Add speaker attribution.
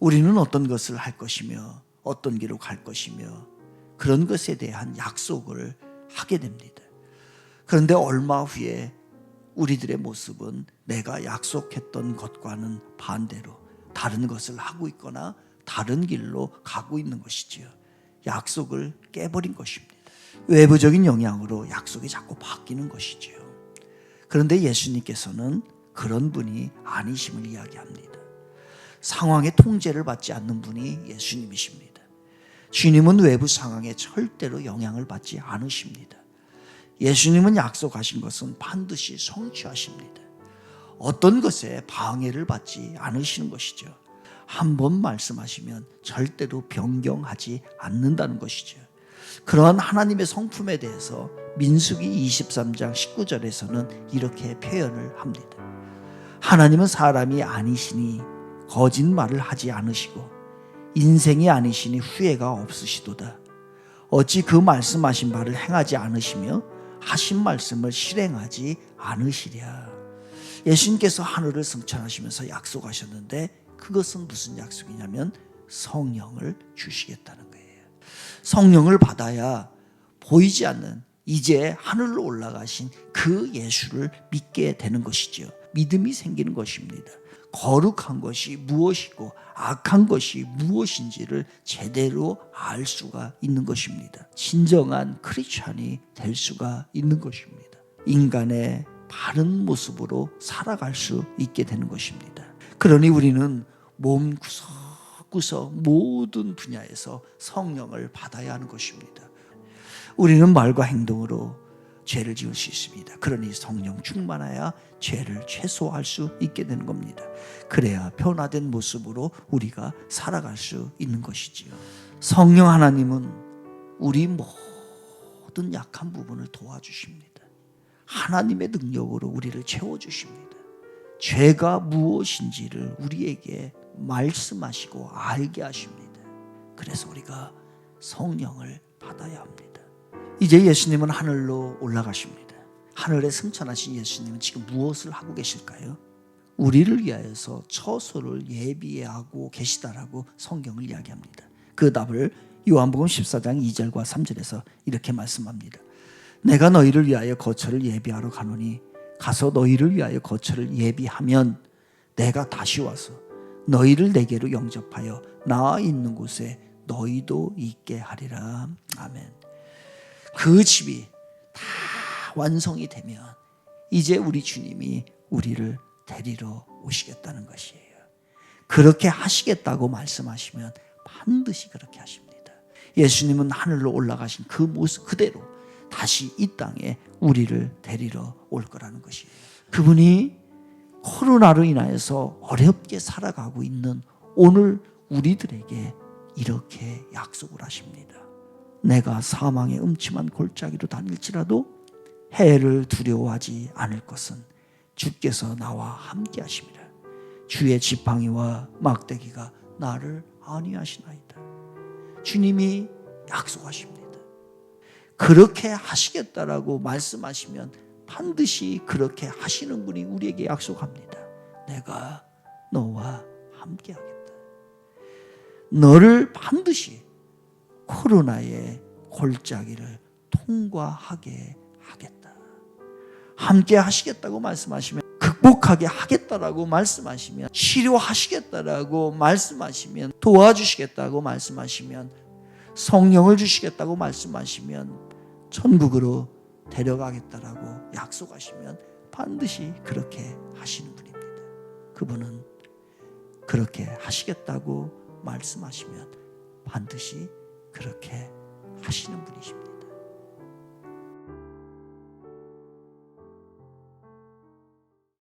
Speaker 1: 우리는 어떤 것을 할 것이며 어떤 길로 갈 것이며 그런 것에 대한 약속을 하게 됩니다. 그런데 얼마 후에 우리들의 모습은 내가 약속했던 것과는 반대로 다른 것을 하고 있거나 다른 길로 가고 있는 것이지요. 약속을 깨버린 것입니다. 외부적인 영향으로 약속이 자꾸 바뀌는 것이지요. 그런데 예수님께서는 그런 분이 아니심을 이야기합니다. 상황의 통제를 받지 않는 분이 예수님이십니다. 주님은 외부 상황에 절대로 영향을 받지 않으십니다. 예수님은 약속하신 것은 반드시 성취하십니다. 어떤 것에 방해를 받지 않으시는 것이죠. 한 번 말씀하시면 절대로 변경하지 않는다는 것이죠. 그러한 하나님의 성품에 대해서 민수기 23장 19절에서는 이렇게 표현을 합니다. 하나님은 사람이 아니시니 거짓말을 하지 않으시고 인생이 아니시니 후회가 없으시도다. 어찌 그 말씀하신 바를 행하지 않으시며 하신 말씀을 실행하지 않으시랴. 예수님께서 하늘을 승천하시면서 약속하셨는데 그것은 무슨 약속이냐면 성령을 주시겠다는 거예요. 성령을 받아야 보이지 않는 이제 하늘로 올라가신 그 예수를 믿게 되는 것이죠. 믿음이 생기는 것입니다. 거룩한 것이 무엇이고 악한 것이 무엇인지를 제대로 알 수가 있는 것입니다. 진정한 크리스찬이 될 수가 있는 것입니다. 인간의 바른 모습으로 살아갈 수 있게 되는 것입니다. 그러니 우리는 몸 구석구석 모든 분야에서 성령을 받아야 하는 것입니다. 우리는 말과 행동으로 죄를 지을 수 있습니다. 그러니 성령 충만해야 죄를 최소화할 수 있게 되는 겁니다. 그래야 변화된 모습으로 우리가 살아갈 수 있는 것이지요. 성령 하나님은 우리 모든 약한 부분을 도와주십니다. 하나님의 능력으로 우리를 채워주십니다. 죄가 무엇인지를 우리에게 말씀하시고 알게 하십니다. 그래서 우리가 성령을 받아야 합니다. 이제 예수님은 하늘로 올라가십니다. 하늘에 승천하신 예수님은 지금 무엇을 하고 계실까요? 우리를 위하여서 처소를 예비하고 계시다라고 성경을 이야기합니다. 그 답을 요한복음 14장 2절과 3절에서 이렇게 말씀합니다. 내가 너희를 위하여 거처를 예비하러 가노니 가서 너희를 위하여 거처를 예비하면 내가 다시 와서 너희를 내게로 영접하여 나 있는 곳에 너희도 있게 하리라. 아멘. 그 집이 다 완성이 되면 이제 우리 주님이 우리를 데리러 오시겠다는 것이에요. 그렇게 하시겠다고 말씀하시면 반드시 그렇게 하십니다. 예수님은 하늘로 올라가신 그 모습 그대로 다시 이 땅에 우리를 데리러 올 거라는 것이에요. 그분이 코로나로 인하여서 어렵게 살아가고 있는 오늘 우리들에게 이렇게 약속을 하십니다. 내가 사망의 음침한 골짜기로 다닐지라도 해를 두려워하지 않을 것은 주께서 나와 함께 하심이라. 주의 지팡이와 막대기가 나를 안위하시나이다. 주님이 약속하십니다. 그렇게 하시겠다라고 말씀하시면 반드시 그렇게 하시는 분이 우리에게 약속합니다. 내가 너와 함께 하겠다. 너를 반드시 코로나의 골짜기를 통과하게 하겠다. 함께 하시겠다고 말씀하시면, 극복하게 하겠다라고 말씀하시면, 치료하시겠다라고 말씀하시면, 도와주시겠다고 말씀하시면, 성령을 주시겠다고 말씀하시면, 천국으로 데려가겠다라고 약속하시면 반드시 그렇게 하시는 분입니다. 그분은 그렇게 하시겠다고 말씀하시면 반드시 그렇게 하시는 분이십니다.